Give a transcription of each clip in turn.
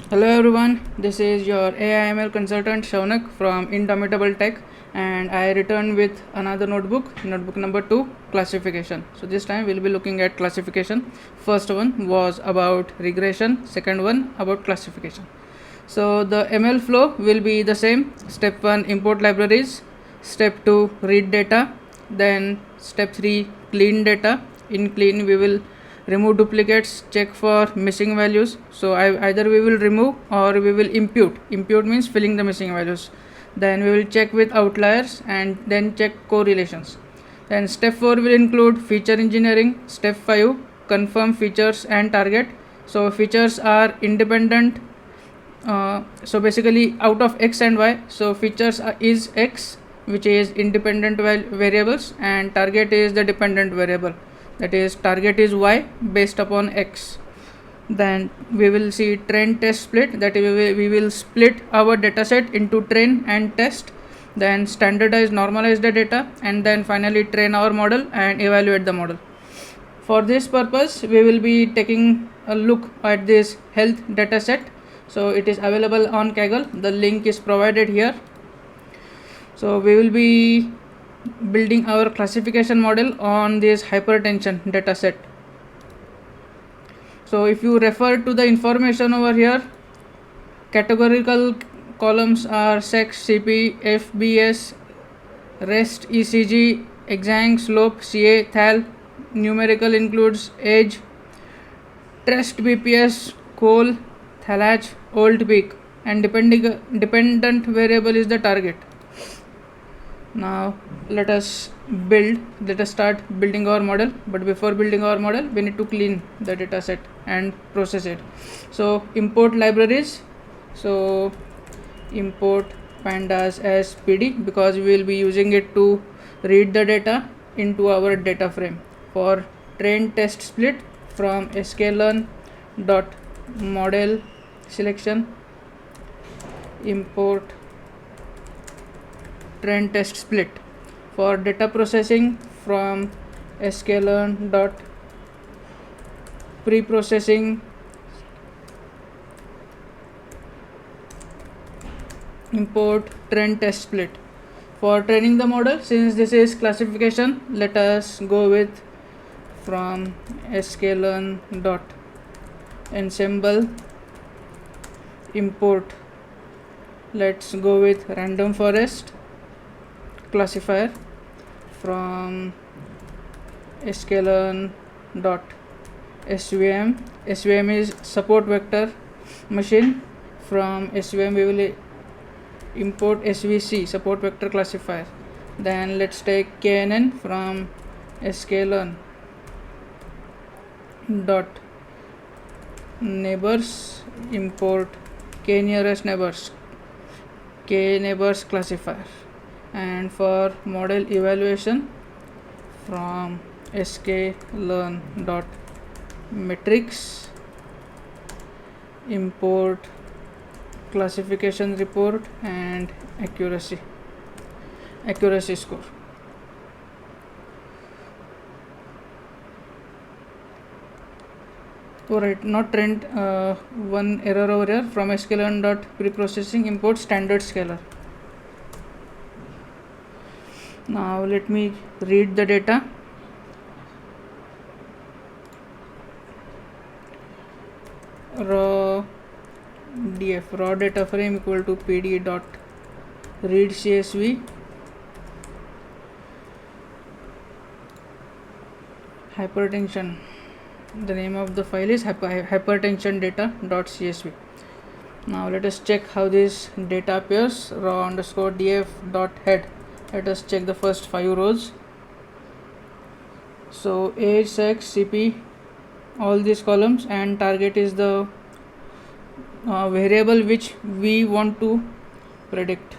Hello everyone, this is your AIML consultant Shaunak from Indomitable Tech, and I returned with another notebook number 2, classification. So this time we'll be looking at classification. First one was about regression, second one about classification. So the ML flow will be the same. Step 1, import libraries. Step 2, read data. Then step 3, clean data. In clean we will remove duplicates, check for missing values. So either we will remove or we will impute means filling the missing values. Then we will check with outliers and then check correlations. Then step 4 will include feature engineering. Step 5, confirm features and target. So features are independent, so basically out of x and y. So features is x, which is independent variables, and target is the dependent variable, that is target is y based upon x. Then we will see train test split, that we will split our dataset into train and test, then standardize, normalize the data, and then finally train our model and evaluate the model. For this purpose we will be taking a look at this health dataset. So it is available on Kaggle, the link is provided here. So we will be building our classification model on this hypertension dataset. So if you refer to the information over here, categorical columns are sex, CP, FBS, REST, ECG, exang, slope, CA, thal. Numerical includes age, trust, BPS, coal, thalach, old peak, and dependent variable is the target. Now let us start building our model, but before building our model we need to clean the dataset and process it. So import libraries. So import pandas as PD, because we will be using it to read the data into our data frame. For train test split, from sklearn dot model selection, import train test split. For data processing, from sklearn dot preprocessing, import train test split. For training the model, since this is classification, let us go with from sklearn dot ensemble, import, let's go with randomforest classifier. From sklearn dot svm is support vector machine. From svm we will import svc, support vector classifier. Then let's take knn. From sklearn dot neighbors, import knearestneighbors classifier. And for model evaluation, from sklearn dot metrics, import classification report and accuracy score. Alright, not trend, one error over here. From sklearn dot preprocessing, import standard scalar. Now let me read the data. Raw data frame equal to pd dot read csv, hypertension, the name of the file is hypertension data dot csv. Now let us check how this data appears. Raw underscore df dot head. Let us check the first 5 rows. So age, sex, CP, all these columns, and target is the variable which we want to predict.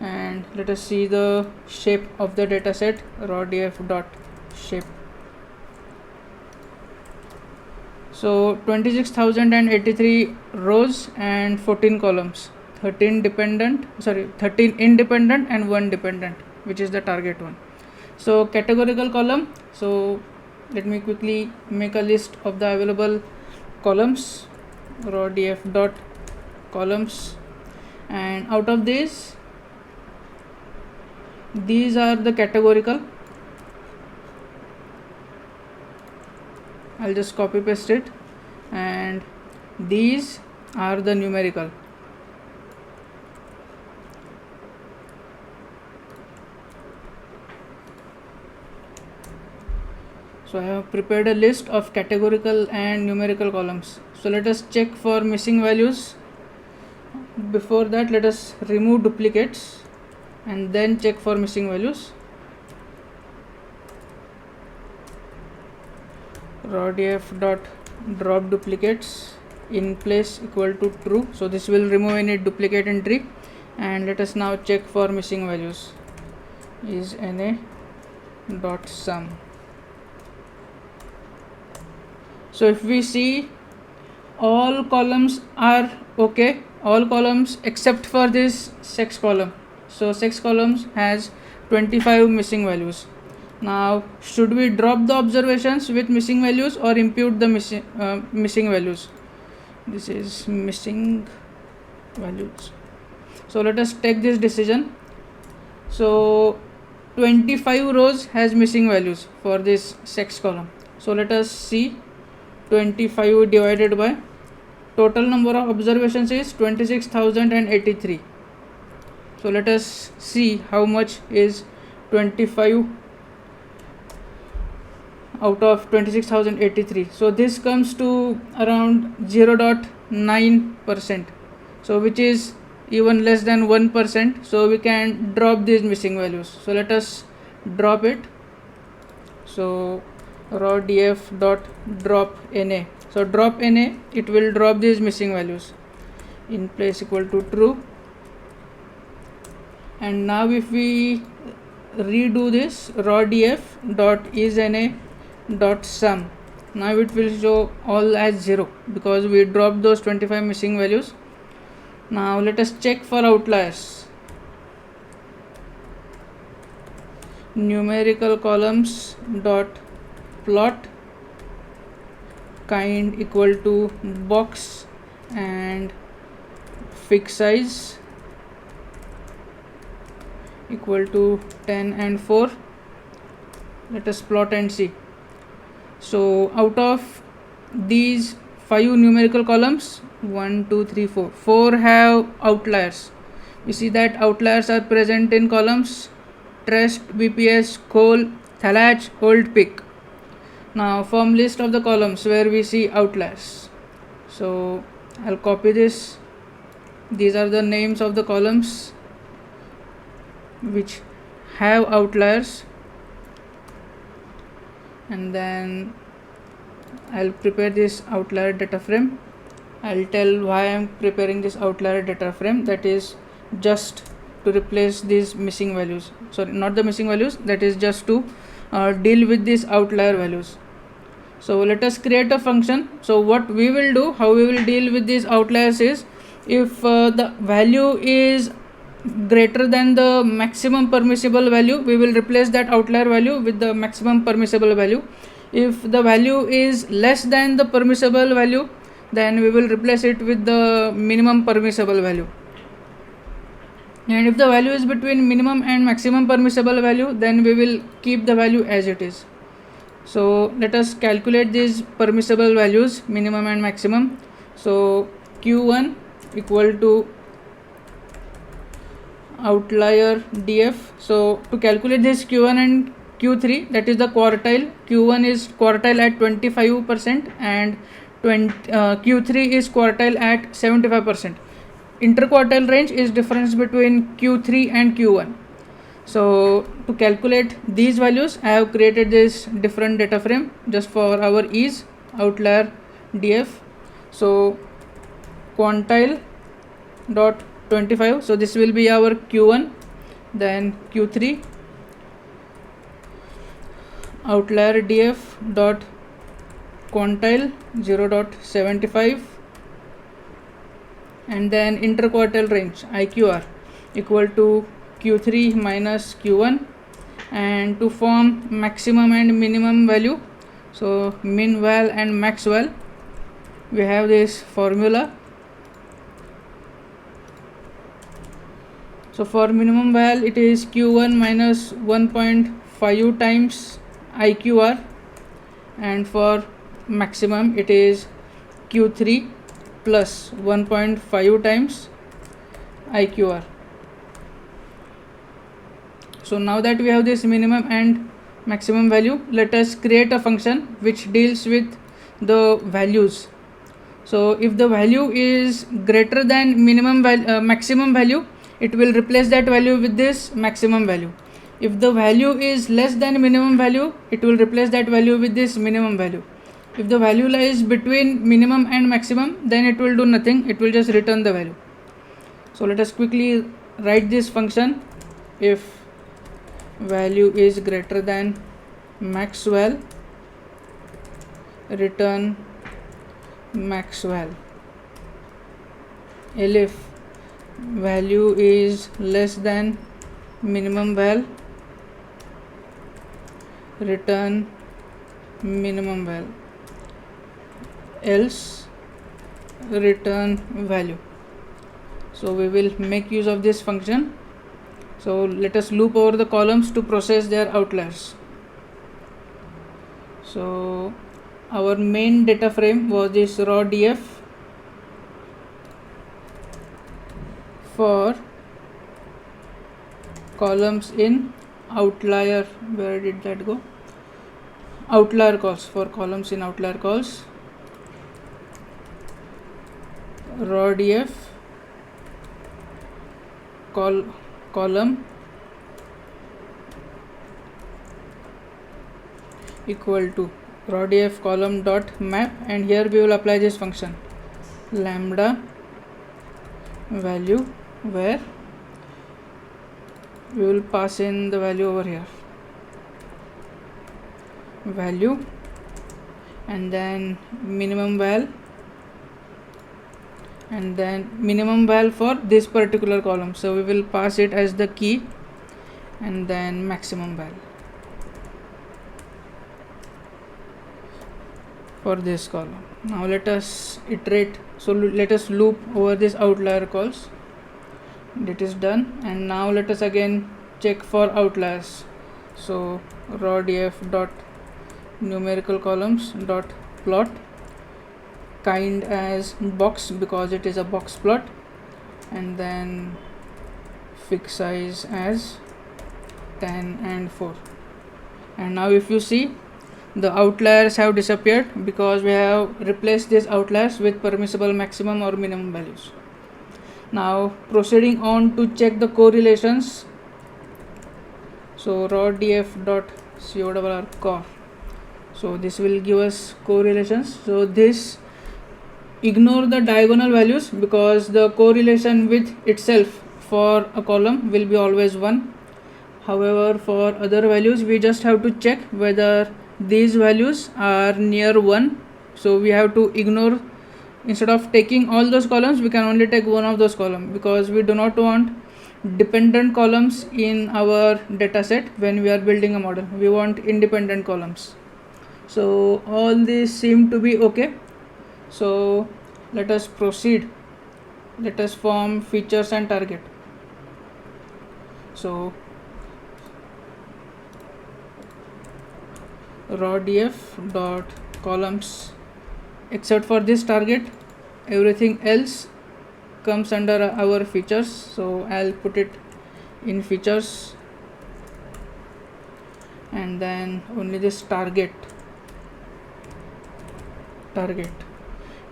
And let us see the shape of the dataset. Raw df dot shape. So 26,083 rows and 14 columns, 13 independent and 1 dependent, which is the target one. So categorical column, so let me quickly make a list of the available columns. raw df dot columns, and out of these are the categorical. I'll just copy paste it, and these are the numerical. So I have prepared a list of categorical and numerical columns. So let us check for missing values. Before that, let us remove duplicates and then check for missing values. Raw df dot drop duplicates in place equal to true. So this will remove any duplicate entry, and let us now check for missing values. Is na dot sum. So if we see, all columns are okay, all columns except for this sex column. So sex columns has 25 missing values. Now should we drop the observations with missing values or impute the missing values? This is missing values. So let us take this decision. So 25 rows has missing values for this sex column. So let us see 25 divided by total number of observations is 26,083. So let us see how much is 25 out of 26,083. So this comes to around 0.9%, so which is even less than 1%. So we can drop these missing values. So let us drop it. So raw df dot drop na. So drop na, it will drop these missing values in place equal to true. And now if we redo this, raw df dot is na dot sum, now it will show all as 0 because we dropped those 25 missing values. Now let us check for outliers. Numerical columns dot plot kind equal to box and fixed size equal to 10 and 4. Let us plot and see. So out of these 5 numerical columns, 1 2 3 4 have outliers. We see that outliers are present in columns trust, bps, coal, thalach, old pick. Now form list of the columns where we see outliers. So I'll copy this. These are the names of the columns which have outliers, and then I'll prepare this outlier data frame. I'll tell why I'm preparing this outlier data frame, that is just to replace these missing values. Sorry, not the missing values, that is just to deal with these outlier values. So let us create a function. So what we will do, how we will deal with these outliers is, if the value is greater than the maximum permissible value, we will replace that outlier value with the maximum permissible value. If the value is less than the permissible value, then we will replace it with the minimum permissible value. And if the value is between minimum and maximum permissible value, then we will keep the value as it is. So let us calculate these permissible values, minimum and maximum. So q1 equal to outlier df. So to calculate this q1 and q3, that is the quartile. q1 is quartile at 25% and q3 is quartile at 75%. Interquartile range is difference between q3 and q1. So to calculate these values, I have created this different data frame just for our ease. Outlier df. So quantile dot 25. So this will be our q1, then q3. Outlier df dot quantile 0.75, and then interquartile range IQR equal to q3 minus q1. And to form maximum and minimum value, so min val and max val, we have this formula. So for minimum val it is q1 minus 1.5 times IQR, and for maximum it is q3 plus 1.5 times IQR. So now that we have this minimum and maximum value, let us create a function which deals with the values. So if the value is greater than maximum value, it will replace that value with this maximum value. If the value is less than minimum value, it will replace that value with this minimum value. If the value lies between minimum and maximum, then it will do nothing, it will just return the value. So let us quickly write this function. If value is greater than max val, return max val. If value is less than minimum val, return minimum val, else return value. So we will make use of this function. So let us loop over the columns to process their outliers. So our main data frame was this raw df for columns in outlier. Where did that go? Outlier calls. For columns in outlier calls, raw df column equal to raw df column dot map, and here we will apply this function lambda value, where we will pass in the value over here, value, and then minimum val, and then minimum val for this particular column, so we will pass it as the key, and then maximum val for this column. Now let us iterate. So let us loop over this outlier calls. It is done, and now let us again check for outliers. So raw df dot numerical columns dot plot, kind as box because it is a box plot, and then fixed size as 10 and 4. And now if you see, the outliers have disappeared because we have replaced these outliers with permissible maximum or minimum values. Now proceeding on to check the correlations. So raw df dot cor, so this will give us correlations. So this, ignore the diagonal values because the correlation with itself for a column will be always 1. However, for other values we just have to check whether these values are near 1. So we have to ignore, instead of taking all those columns, we can only take one of those columns, because we do not want dependent columns in our data set when we are building a model. We want independent columns. So all these seem to be okay. So let us proceed. Let us form features and target. So raw df dot columns, except for this target, everything else comes under our features. So I'll put it in features, and then only this target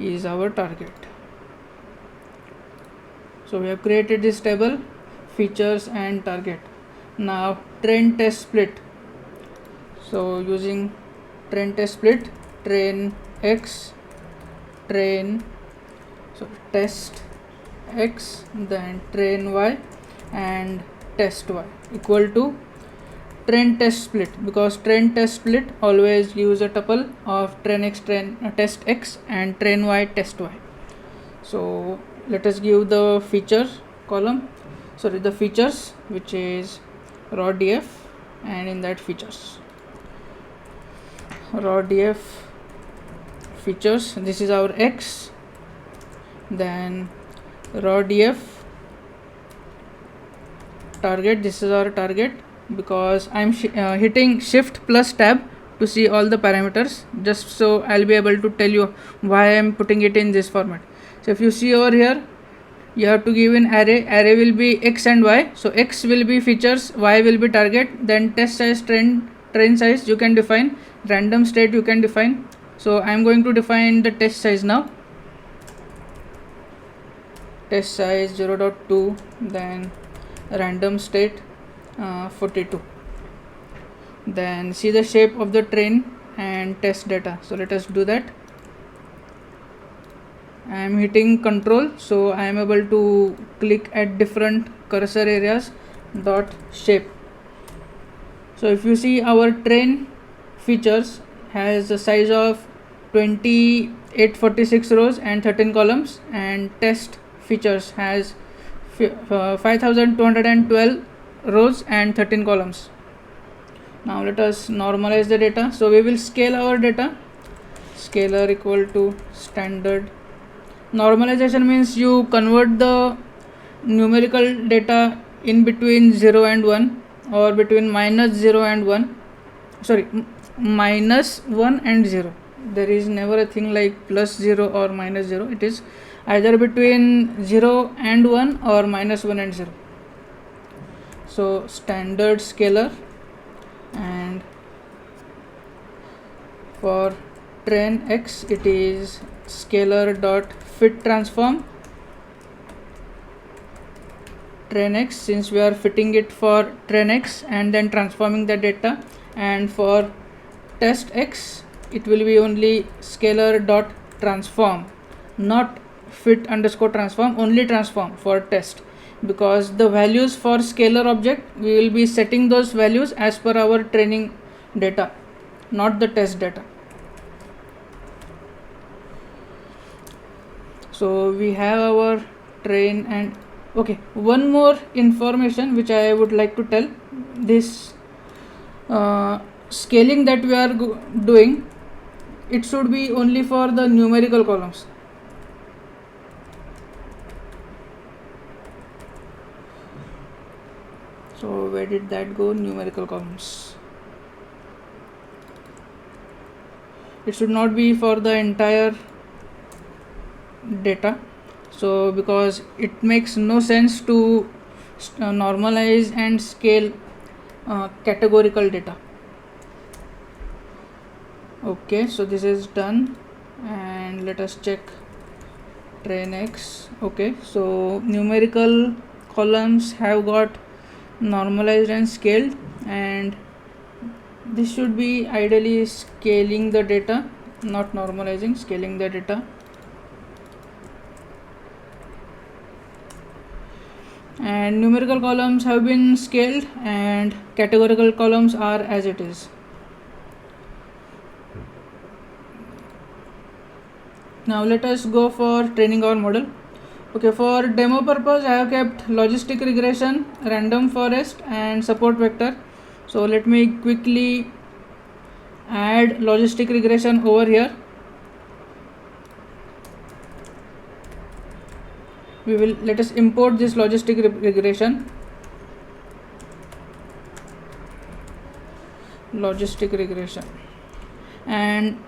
is our target. So we have created this table, features and target. Now train test split. So using train test split, train x, train, so test x, then train y and test y equal to train test split, because train test split always use a tuple of train x, test x and train y, test y. So let us give the feature column, the features, which is raw df, and in that features, raw df features. This is our X, then raw df target. This is our target because I'm hitting shift plus tab to see all the parameters, just so I'll be able to tell you why I'm putting it in this format. So if you see over here, you have to give an array will be X and Y. So X will be features, Y will be target, then test size, train size you can define, random state you can define. So I'm going to define the test size now. Test size 0.2, then random state 42. Then see the shape of the train and test data. So let us do that. I am hitting control, so I am able to click at different cursor areas, dot shape. So if you see, our train features has a size of 2846 rows and 13 columns, and test features has 5212 rows and 13 columns. Now let us normalize the data. So we will scale our data. Scalar equal to standard. Normalization means you convert the numerical data in between 0 and 1, or between -0 and 1. Sorry, -1 and 0. There is never a thing like +0 or -0. It is either between 0 and 1 or -1 and 0. So standard scalar, and for train X it is scalar dot fit transform train X, since we are fitting it for train X and then transforming the data. And for test X it will be only scalar dot transform, not fit underscore transform, only transform for test, because the values for scalar object we will be setting those values as per our training data, not the test data. So we have our train. And okay, one more information which I would like to tell. This scaling that we are doing, it should be only for the numerical columns. So where did that go? Numerical columns. It should not be for the entire data. So because it makes no sense to normalize and scale categorical data. Okay, so this is done, and let us check train X. Okay, so numerical columns have got normalized and scaled, and this should be ideally scaling the data, not normalizing, scaling the data. And numerical columns have been scaled and categorical columns are as it is. Now let us go for training our model. Okay, for demo purpose I have kept logistic regression, random forest and support vector. So let me quickly add logistic regression over here. Let us import this logistic regression. Logistic regression, and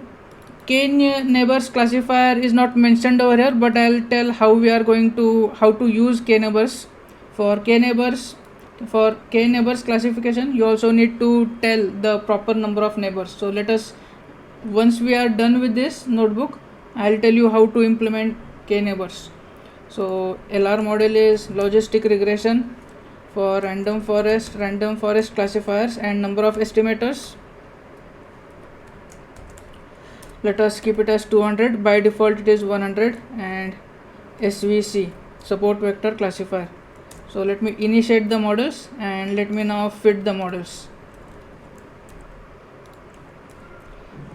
knearestneighbors classifier is not mentioned over here, but I'll tell how to use knearestneighbors. For knearestneighbors classification, you also need to tell the proper number of neighbors. So let us, once we are done with this notebook, I'll tell you how to implement knearestneighbors. So LR model is logistic regression for random forest classifiers and number of estimators. Let us keep it as 200. By default it is 100. And SVC, support vector classifier. So let me initiate the models and let me now fit the models.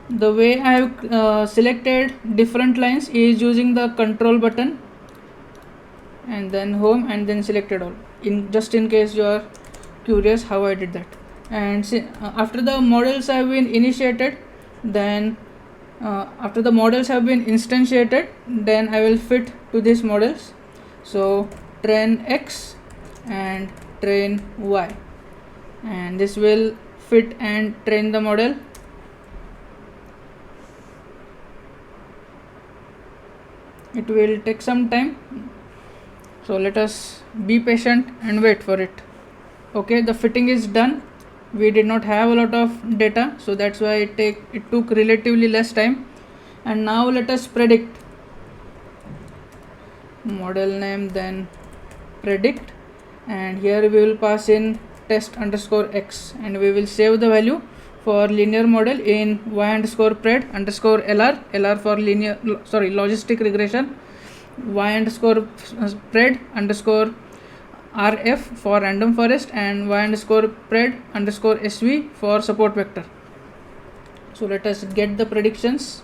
The way I have selected different lines is using the control button and then home and then selected all, just in case you are curious how I did that. And after the models have been initiated, then after the models have been instantiated, then I will fit to these models. So train X and train Y, and this will fit and train the model. It will take some time, so let us be patient and wait for it. Okay, the fitting is done. We did not have a lot of data, so that's why it took relatively less time. And now let us predict. Model name, then predict, and here we will pass in test underscore X, and we will save the value for linear model in y underscore pred underscore lr for logistic regression, y underscore pred underscore rf for random forest, and y underscore pred underscore sv for support vector. So let us get the predictions.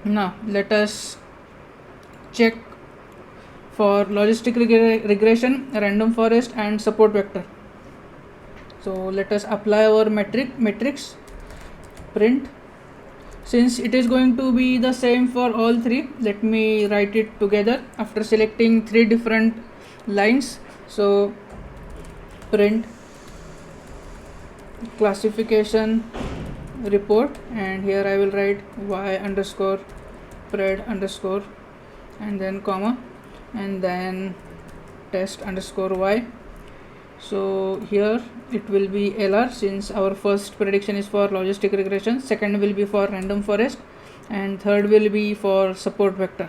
Now let us check for logistic regression, random forest, and support vector. So let us apply our matrix print. Since it is going to be the same for all three, let me write it together after selecting three different lines. So print classification report, and here I will write y underscore pred underscore and then comma, and then test underscore y. So here it will be lr, since our first prediction is for logistic regression, second will be for random forest, and third will be for support vector.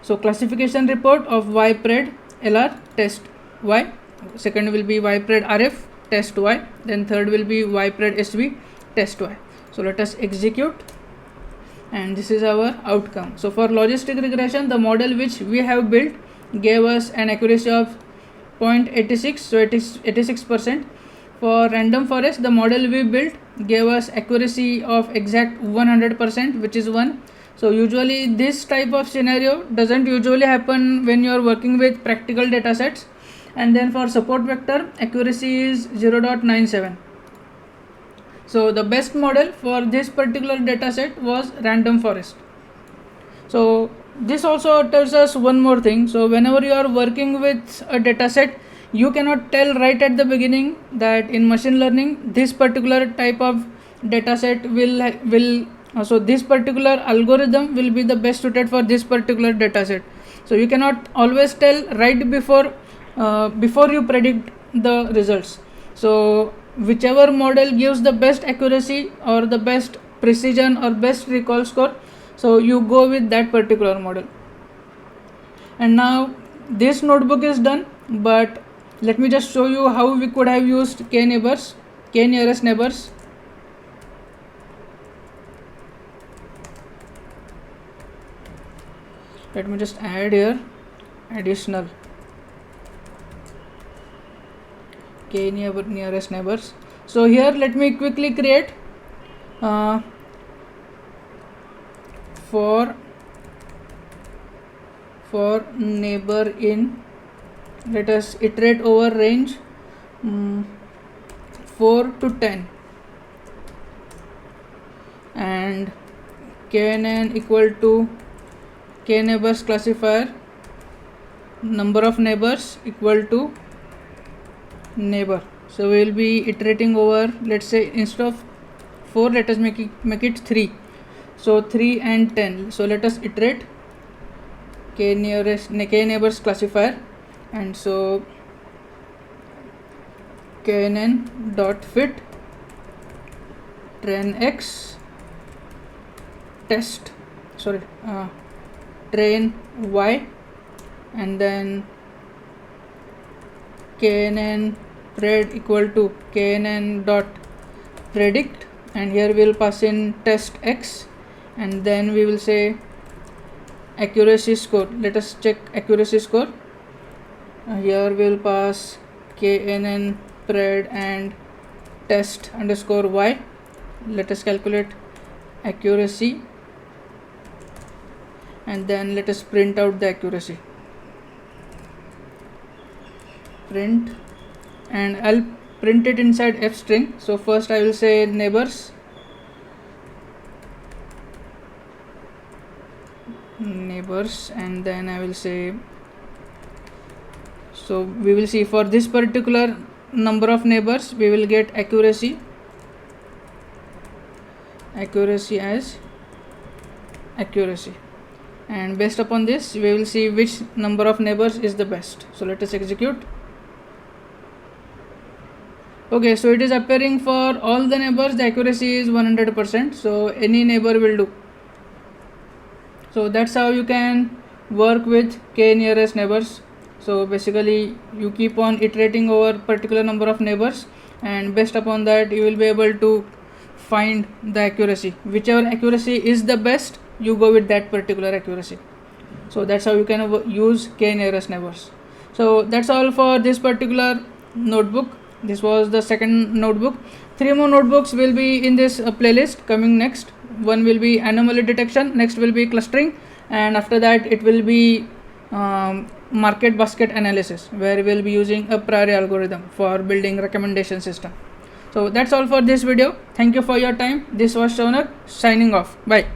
So classification report of y pred lr test y, second will be y pred rf test y, then third will be y pred sv test y. So let us execute, and this is our outcome. So for logistic regression, the model which we have built gave us an accuracy of 0.86, so it is 86%. For random forest, the model we built gave us accuracy of exact 100%, which is 1. So usually this type of scenario doesn't usually happen when you are working with practical data sets. And then for support vector, accuracy is 0.97. So the best model for this particular data set was random forest. So this also tells us one more thing. So whenever you are working with a data set, you cannot tell right at the beginning that in machine learning this particular type of data set will so this particular algorithm will be the best suited for this particular data set. So you cannot always tell right before you predict the results. So whichever model gives the best accuracy or the best precision or best recall score, so you go with that particular model. And now this notebook is done, but let me just show you how we could have used k nearest neighbors. Let me just add here additional k nearest neighbors. So here let me quickly create for neighbor in, let us iterate over range 4 to 10, and knn equal to k neighbors classifier, number of neighbors equal to neighbor. So we will be iterating over, let's say instead of 4, let us make it 3. So 3 and 10. So let us iterate k neighbors classifier, and so knn dot fit train x train y, and then knn pred equal to knn dot predict, and here we will pass in test x, and then we will say accuracy score. Let us check accuracy score. Here we will pass knn pred and test underscore y. Let us calculate accuracy, and then let us print out the accuracy. Print, and print it inside f string. So first I will say neighbors, and then I will say, so we will see for this particular number of neighbors we will get accuracy as accuracy, and based upon this we will see which number of neighbors is the best. So let us execute. Okay, so it is appearing for all the neighbors the accuracy is 100%, so any neighbor will do. So that's how you can work with k nearest neighbors. So basically you keep on iterating over particular number of neighbors, and based upon that you will be able to find the accuracy. Whichever accuracy is the best, you go with that particular accuracy. So that's how you can use k nearest neighbors. So that's all for this particular notebook. This was the second notebook. 3 more notebooks will be in this playlist coming next. One will be anomaly detection, next will be clustering, and after that it will be market basket analysis, where we will be using a priori algorithm for building recommendation system. So that's all for this video. Thank you for your time. This was Shaunak signing off. Bye.